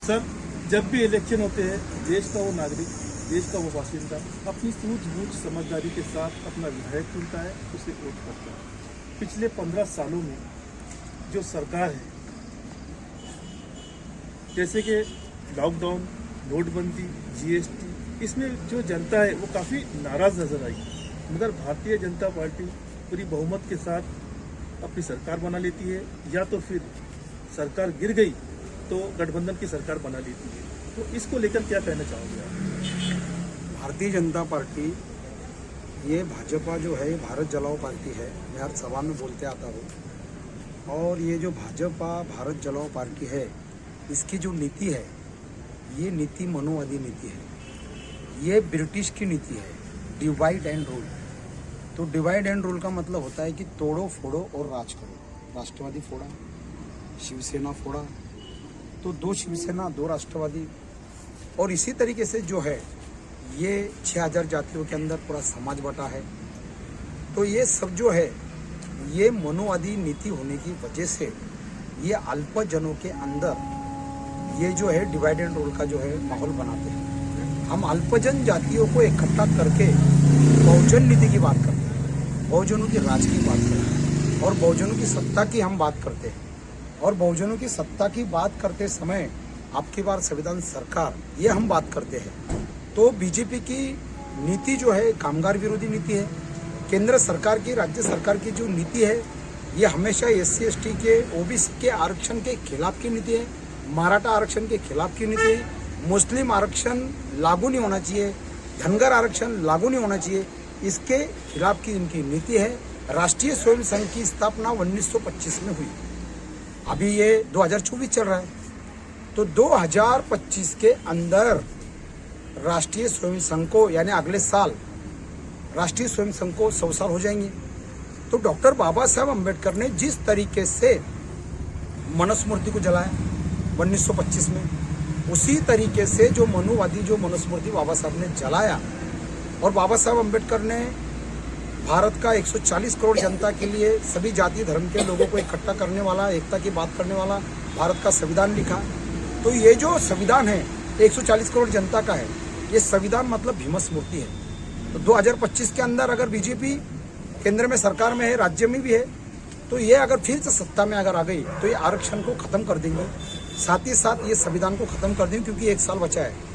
Sir, जब भी election होते हैं देश का वो नागरिक, देश का वो बाशिंदा अपनी सूझबूझ समझदारी के साथ अपना विधायक चुनता है, उसे वोट करता है। पिछले 15 सालों में जो सरकार है, जैसे कि लॉकडाउन, नोटबंदी, जीएसटी, इसमें जो जनता है वो काफ़ी नाराज़ नजर आई। मगर भारतीय जनता पार्टी पूरी बहुमत के साथ अपनी सरकार बना लेती है, या तो फिर सरकार गिर गई तो गठबंधन की सरकार बना लेती है। तो इसको लेकर क्या कहना चाहोगे आप? भारतीय जनता पार्टी, ये भाजपा जो है, भारत जलाओ पार्टी है। मैं हर सभा में बोलते आता हूँ। और ये जो भाजपा भारत जलाओ पार्टी है, इसकी जो नीति है, ये नीति मनोवादी नीति है। ये ब्रिटिश की नीति है, डिवाइड एंड रूल। तो डिवाइड एंड रूल का मतलब होता है कि तोड़ो फोड़ो और राज करो। राष्ट्रवादी फोड़ा, शिवसेना फोड़ा, तो 2 शिवसेना 2 राष्ट्रवादी। और इसी तरीके से जो है, ये 6000 जातियों के अंदर पूरा समाज बटा है। तो ये सब जो है, ये मनोवादी नीति होने की वजह से ये अल्पजनों के अंदर ये जो है डिवाइड एंड रूल का जो है माहौल बनाते हैं। हम अल्पजन जातियों को इकट्ठा करके बहुजन नीति की बात करते हैं, बहुजनों की राज की बात करते हैं, और बहुजनों की सत्ता की हम बात करते हैं। और बहुजनों की सत्ता की बात करते समय आपकी बार संविधान सरकार, ये हम बात करते हैं। तो बीजेपी की नीति जो है कामगार विरोधी नीति है। केंद्र सरकार की, राज्य सरकार की जो नीति है, ये हमेशा SC ST के, OBC के आरक्षण के खिलाफ की नीति है। मराठा आरक्षण के खिलाफ की नीति है। मुस्लिम आरक्षण लागू नहीं होना चाहिए, धनगर आरक्षण लागू नहीं होना चाहिए, इसके खिलाफ की इनकी नीति है। राष्ट्रीय स्वयं संघ की स्थापना 1925 में हुई। अभी ये 2024 चल रहा है, तो 2025 के अंदर राष्ट्रीय स्वयं संघ को, यानी अगले साल राष्ट्रीय स्वयं संघ को 100 साल हो जाएंगे। तो डॉक्टर बाबा साहब अम्बेडकर ने जिस तरीके से मनुस्मृति को जलाया 1925 में, उसी तरीके से जो मनुस्मृति बाबा साहब ने जलाया। और बाबा साहब अम्बेडकर ने भारत का 140 करोड़ जनता के लिए, सभी जाति धर्म के लोगों को इकट्ठा करने वाला, एकता की बात करने वाला भारत का संविधान लिखा। तो ये जो संविधान है 140 करोड़ जनता का है, ये संविधान मतलब भीमस्मृति है। तो 2025 के अंदर अगर बीजेपी केंद्र में सरकार में है, राज्य में भी है, तो ये अगर फिर से सत्ता में अगर आ गई तो ये आरक्षण को खत्म कर देंगे, साथ ही साथ ये संविधान को खत्म कर देंगे, क्योंकि 1 साल बचा है।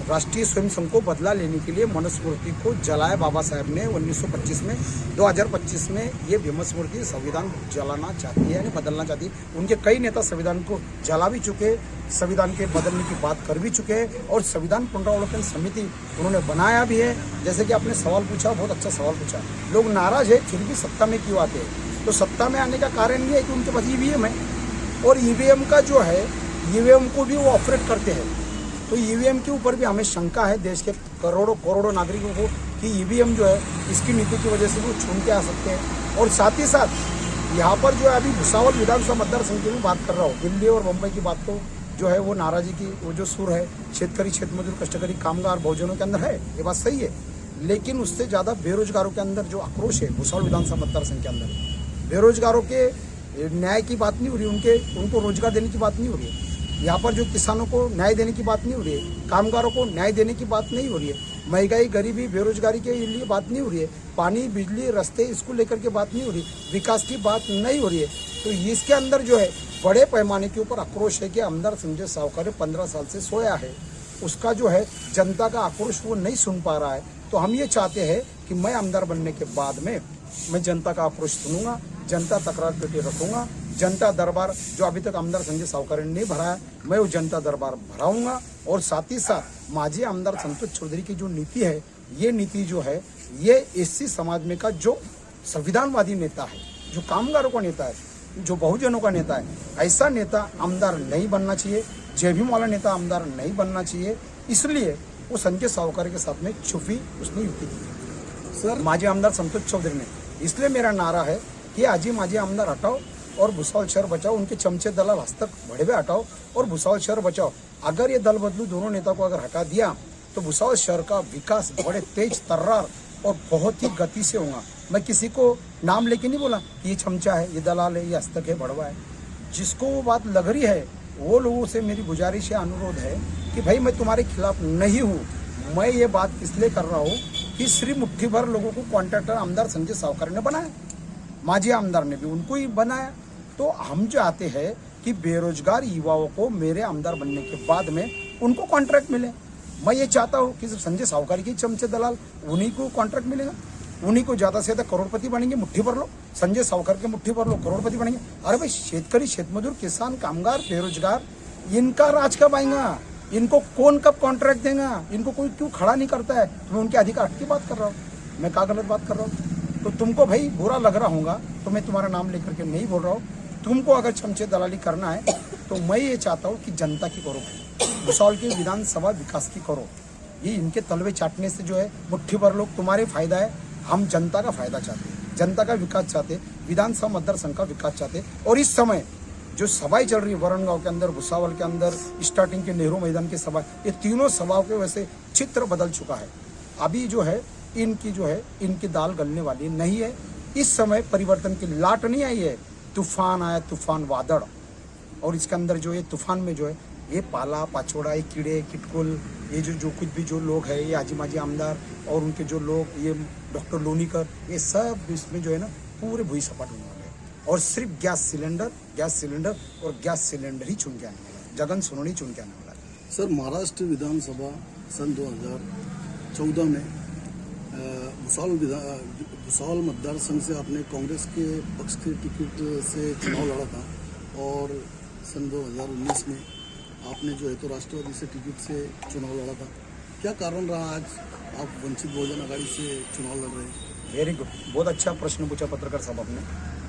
राष्ट्रीय स्वयं संघ को बदला लेने के लिए मनुस्मृति को जलाया बाबा साहब ने 1925 में। 2025 में ये भीमस्मृति संविधान जलाना चाहती है, यानी बदलना चाहती है। उनके कई नेता संविधान को जला भी चुके, संविधान के बदलने की बात कर भी चुके हैं, और संविधान पुनरावलोकन समिति उन्होंने बनाया भी है। जैसे कि आपने सवाल पूछा, बहुत अच्छा सवाल पूछा। लोग नाराज है फिर भी सत्ता में क्यों आते हैं? तो सत्ता में आने का कारण ये है कि उनके पास EVM है, और EVM का जो है, EVM को भी वो ऑपरेट करते हैं। तो EVM के ऊपर भी हमें शंका है देश के करोड़ों नागरिकों को, कि EVM जो है इसकी नीति की वजह से वो छून के आ सकते हैं। और साथ ही साथ यहाँ पर जो है, अभी भुसावल विधानसभा मतदार संघ की बात कर रहा हूँ, दिल्ली और मुंबई की बात तो जो है वो नाराजी की वो जो सुर है, शेतकरी, क्षेत्र मजदूर, कष्टकरी, कामगार, बहुजनों के अंदर है, ये बात सही है। लेकिन उससे ज़्यादा बेरोजगारों के अंदर जो आक्रोश है भुसावल विधानसभा मतदार संघ के अंदर, बेरोजगारों के न्याय की बात नहीं हो रही, उनको रोजगार देने की बात नहीं हो रही है। यहाँ पर जो किसानों को न्याय देने की बात नहीं हो रही है, कामगारों को न्याय देने की बात नहीं हो रही है, महंगाई, गरीबी, बेरोजगारी के लिए बात नहीं हो रही है, पानी, बिजली, रास्ते, इसको लेकर के बात नहीं हो रही, विकास की बात नहीं हो रही है। तो इसके अंदर जो है बड़े पैमाने के ऊपर आक्रोश है कि आमदार संजय सावकारे 15 साल से सोया है, उसका जो है जनता का आक्रोश वो नहीं सुन पा रहा है। तो हम ये चाहते हैं कि मैं आमदार बनने के बाद में मैं जनता का आक्रोश सुनूंगा, जनता तकरार पेटी रखूंगा, जनता दरबार जो अभी तक आमदार संजय सावकारे ने नहीं भरा है, मैं वो जनता दरबार भराऊंगा। और साथ ही साथ माजी आमदार संतोष चौधरी की जो नीति है, ये नीति जो है, ये SC समाज में का जो संविधानवादी नेता है, जो कामगारों का नेता है, जो बहुजनों का नेता है, ऐसा नेता आमदार नहीं बनना चाहिए, जय भीम वाला नेता आमदार नहीं बनना चाहिए। इसलिए वो संजय सावकारे के साथ में छुपी उसने युति की सर, माजी आमदार संतोष चौधरी ने। इसलिए मेरा नारा है कि आज ही माजी आमदार हटाओ और भुसावल शहर बचाओ, उनके चमचे दलाल हस्तक बड़े हटाओ और भुसावल शहर बचाओ। अगर ये दल बदलू दोनों नेता को अगर हटा दिया तो भुसावल शहर का विकास बड़े तेज तर्रार और बहुत ही गति से होगा। मैं किसी को नाम लेके नहीं बोला कि ये चमचा है, ये दलाल है, ये हस्तक है, बड़वा है। जिसको वो बात लग रही है वो लोगों से मेरी गुजारिश है, अनुरोध है कि भाई मैं तुम्हारे खिलाफ नहीं हूँ। मैं ये बात इसलिए कर रहा हूँ कि सिर्फ मुट्ठी भर लोगों को कॉन्ट्रैक्टर आमदार संजय सावकार ने बनाया, माजी आमदार ने भी उनको ही बनाया। तो हम चाहते हैं कि बेरोजगार युवाओं को मेरे आमदार बनने के बाद में उनको कॉन्ट्रैक्ट मिले। मैं ये चाहता हूँ कि संजय सावकार के चमचे दलाल उन्हीं को कॉन्ट्रैक्ट मिलेगा, उन्हीं को ज़्यादा से ज़्यादा करोड़पति बनेंगे। मुट्ठी भर लो संजय सावकार के, मुट्ठी भर लो करोड़पति बनेंगे। अरे भाई शेतकरी, शेतमजूर, किसान, कामगार, बेरोजगार, इनका राज कब आएगा? इनको कौन कब कॉन्ट्रैक्ट देगा? इनको कोई क्यों खड़ा नहीं करता है? तो मैं उनके अधिकार की बात कर रहा हूँ, मैं क्या गलत बात कर रहा हूँ? तो तुमको भाई बुरा लग रहा होगा तो मैं तुम्हारा नाम लेकर के नहीं बोल रहा हूँ। तुमको अगर चमचे दलाली करना है तो मैं ये चाहता हूँ कि जनता की करो, भुसावल की विधानसभा विकास की करो। ये इनके तलवे चाटने से जो है मुट्ठी भर लोग तुम्हारे फायदा है, हम जनता का फायदा चाहते हैं, जनता का विकास चाहते हैं, विधानसभा मतदार संघ का विकास चाहते हैं। और इस समय जो सभाएं चल रही है वरण गांव के अंदर, भुसावल के अंदर, स्टार्टिंग के नेहरू मैदान की सभा, ये तीनों सभाओं के वैसे चित्र बदल चुका है। अभी जो है इनकी दाल गलने वाली नहीं है। इस समय परिवर्तन की लाट नहीं आई है, तूफान आया, तूफान वादड़। और इसके अंदर जो ये तूफान में जो है ये पाला पाचोड़ा, ये कीड़े किटकुल, ये जो कुछ भी जो लोग है, ये आजी माजी आमदार और उनके जो लोग, ये डॉक्टर लोनीकर, ये सब इसमें जो है ना पूरे भूई सपाट होने वाले हैं। और सिर्फ गैस सिलेंडर और गैस सिलेंडर ही चुन के आने वाला है, जगन सोनवणे चुन के आने वाला है। सर, महाराष्ट्र विधानसभा सन 2014 में भुसावल मतदार संघ से आपने कांग्रेस के पक्ष के टिकट से चुनाव लड़ा था और सन 2019 में आपने जो है तो राष्ट्रवादी से टिकट से चुनाव लड़ा था। क्या कारण रहा आज आप वंचित बहुजन आघाड़ी से चुनाव लड़ रहे हैं? वेरी गुड, बहुत अच्छा प्रश्न पूछा पत्रकार साहब आपने,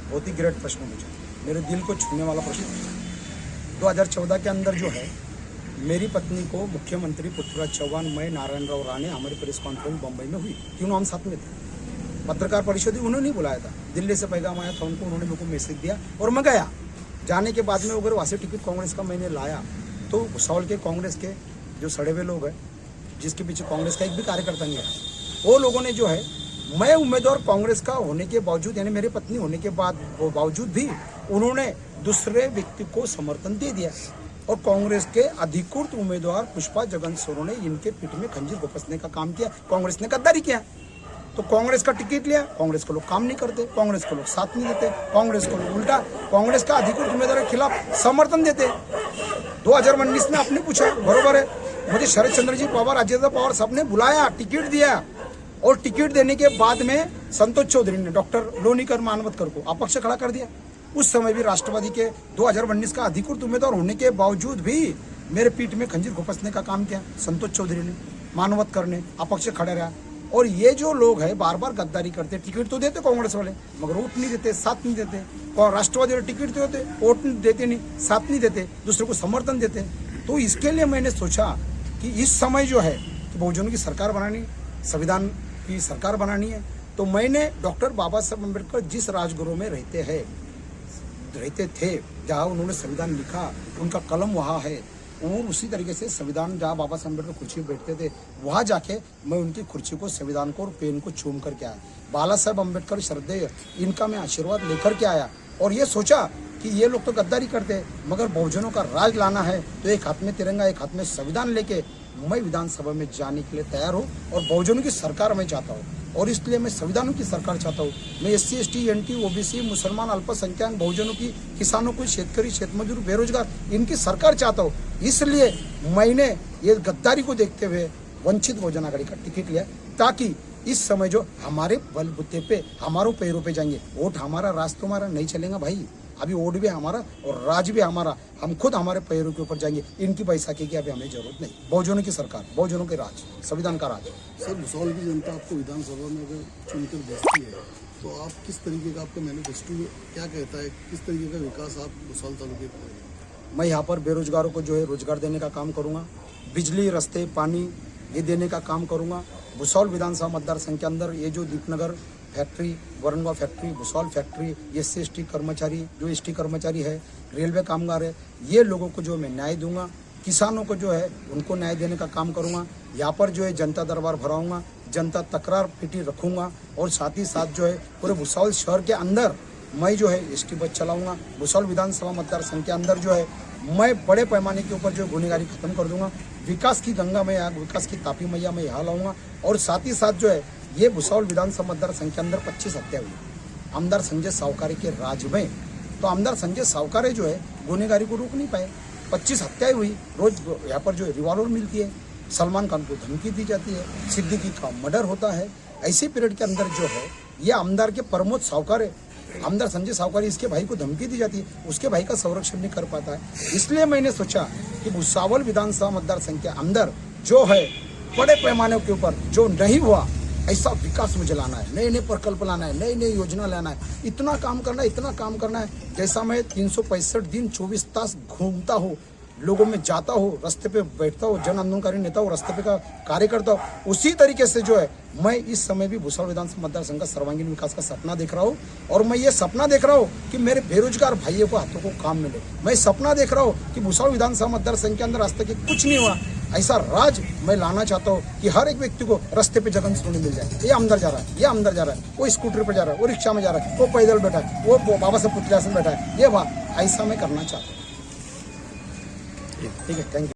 बहुत ही ग्रेट प्रश्न पूछा, मेरे दिल को छूने वाला प्रश्न। 2014 के अंदर जो है मेरी पत्नी को मुख्यमंत्री पृथ्वीराज चौहान, मैं, नारायण राणे, हमारी प्रेस कॉन्फ्रेंस बम्बई में हुई, तीनों हम साथ में थे। पत्रकार परिषद उन्होंने बुलाया था, दिल्ली से पैगाम आया था उनको, उन्होंने मेरे को मैसेज दिया और मैं गया। जाने के बाद में अगर वहाँ से टिकट कांग्रेस का मैंने लाया तो भुसावल के कांग्रेस के जो सड़े हुए लोग हैं, जिसके पीछे कांग्रेस का एक भी कार्यकर्ता नहीं है, वो लोगों ने जो है, मैं उम्मीदवार कांग्रेस का होने के बावजूद, यानी मेरी पत्नी होने के बाद वो बावजूद भी उन्होंने दूसरे व्यक्ति को समर्थन दे दिया और कांग्रेस के अधिकृत उम्मीदवार पुष्पा जगन सोनवणे ने इनके पीठ में खंजीर घोंसने का काम किया। कांग्रेस ने गद्दारी किया, तो कांग्रेस का टिकट लिया, कांग्रेस को लोग काम नहीं करते, कांग्रेस को लोग साथ नहीं देते, कांग्रेस को लोग उल्टा कांग्रेस का अधिकृत उम्मीदवार के खिलाफ समर्थन देते। 2019 में आपने पूछा, बरोबर है, मुझे शरद चंद्र जी पवार, राजेंद्र पवार साहब ने बुलाया, टिकट दिया और टिकट देने के बाद में संतोष चौधरी ने डॉक्टर लोनीकर मानवतकर को अपक्ष खड़ा कर दिया। उस समय भी राष्ट्रवादी के 2019 का अधिकृत उम्मीदवार होने के बावजूद भी मेरे पीठ में खंजीर घोंसने का काम किया संतोष चौधरी ने, मानवतकर ने, अपक्ष खड़े रहा। और ये जो लोग हैं बार बार गद्दारी करते, टिकट तो देते कांग्रेस वाले मगर वोट नहीं देते, साथ नहीं देते, और राष्ट्रवादी वाले टिकट तो देते, वोट देते नहीं, साथ नहीं देते, दूसरे को समर्थन देते। तो इसके लिए मैंने सोचा कि इस समय जो है कि बहुजनों की सरकार बनानी, संविधान की सरकार बनानी है, तो मैंने डॉक्टर बाबा साहब अम्बेडकर जिस राजगृह में रहते थे, जहाँ उन्होंने संविधान लिखा, उनका कलम वहाँ है, और उसी तरीके से संविधान जहाँ बाबा साहब अम्बेडकर कुर्सी पर बैठते थे वहाँ जाके मैं उनकी कुर्सी को, संविधान को और पेन को चूम करके आया। बाला साहब अम्बेडकर श्रद्धेय, इनका मैं आशीर्वाद लेकर के आया और ये सोचा कि ये लोग तो गद्दारी करते मगर बहुजनों का राज लाना है, तो एक हाथ में तिरंगा एक हाथ में संविधान लेके मैं विधानसभा में जाने के लिए तैयार हूँ और बहुजनों की सरकार मैं चाहता हूँ। और इसलिए मैं संविधानों की सरकार चाहता हूँ। मैं SC ST NT OBC मुसलमान अल्पसंख्यक बहुजनों की, किसानों को, शेतकरी, शेतमजदूर, बेरोजगार, इनकी सरकार चाहता हूँ। इसलिए मैंने ये गद्दारी को देखते हुए वंचित बहुजन आघाड़ी का टिकट लिया, ताकि इस समय जो हमारे बलबूते पे, हमारों पैरों पे जाएंगे, वोट हमारा, राज तुम्हारा नहीं चलेगा भाई। अभी वोट भी हमारा और राज भी हमारा, हम खुद हमारे पैरों के ऊपर जाएंगे। इनकी बैसाखी की अभी हमें जरूरत नहीं। बहुजनों की सरकार, बहुजनों के राज, संविधान का राज। सर, भुसावल की जनता आपको विधानसभा में अगर चुनकर भेजती है तो आप किस तरीके का, आपका मैनिफेस्टो क्या कहता है, किस तरीके का विकास आप भुसावल तालुके में करेंगे? मैं यहाँ पर बेरोजगारों को जो है रोजगार देने का काम करूँगा, बिजली, रास्ते, पानी ये देने का काम करूँगा। भुसावल विधानसभा मतदार संघ के अंदर ये जो Deepnagar factory, Varangaon factory, Bhusawal factory, SC ST कर्मचारी, जो ST कर्मचारी है, रेलवे कामगार है, ये लोगों को जो मैं न्याय दूंगा। किसानों को जो है उनको न्याय देने का काम करूंगा। यहाँ पर जो है जनता दरबार भराऊंगा, जनता तकरार पेटी रखूंगा और साथ ही साथ जो है पूरे भुसावल शहर के अंदर मैं जो है ST बस चलाऊंगा। भुसावल विधानसभा मतदार संघ के अंदर जो है मैं बड़े पैमाने के ऊपर जो गुनहगारी खत्म कर दूंगा। विकास की गंगा में आग, विकास की तापी मैया मैं यहाँ लाऊंगा। और साथ ही साथ जो है ये भुसावल विधानसभा मतदार संघ के अंदर 25 हत्या हुई आमदार संजय सावकारे के राज में। तो आमदार संजय सावकारे जो है गुनहगारी को रोक नहीं पाए, 25 हत्याएं हुई। रोज यहाँ पर जो रिवॉल्वर मिलती है, सलमान खान को धमकी दी जाती है, सिद्दीकी का मर्डर होता है। ऐसे पीरियड के अंदर जो है ये आमदार के प्रमोद सावकारे, आमदार संजय सावकारे, इसके भाई को धमकी दी जाती है, उसके भाई का संरक्षण नहीं कर पाता है। इसलिए मैंने सोचा कि भुसावल विधानसभा मतदार संघ के अंदर जो है बड़े पैमाने के ऊपर जो नहीं हुआ ऐसा विकास मुझे लाना है, नए नए प्रकल्प लाना है, नई नई योजना लाना है, इतना काम करना है। जैसा मैं 365 दिन 24 तास घूमता हूँ, लोगों में जाता हूँ, रास्ते पे बैठता हूँ, जन आंदोलनकारी नेता हूँ, रास्ते पे का कार्य करता हूँ, उसी तरीके से जो है मैं इस समय भी भुसावल विधानसभा मतदार संघ का सर्वांगीण विकास का सपना देख रहा हूँ। और मैं ये सपना देख रहा हूँ कि मेरे बेरोजगार भाइयों को हाथों को काम मिले। मैं सपना देख रहा हूँ कि भुसावल विधानसभा मतदार संघ के अंदर आज तक कुछ नहीं हुआ, ऐसा राज मैं लाना चाहता हूँ कि हर एक व्यक्ति को रास्ते पे जगह सोने मिल जाए। ये अंदर जा रहा है, ये अंदर जा रहा है, वो स्कूटर पे जा रहा है, वो रिक्शा में जा रहा है, वो पैदल बैठा है, वो बाबा साहब पुतले आसन बैठा है। ये बात ऐसा मैं करना चाहता हूँ। ठीक है, थैंक यू।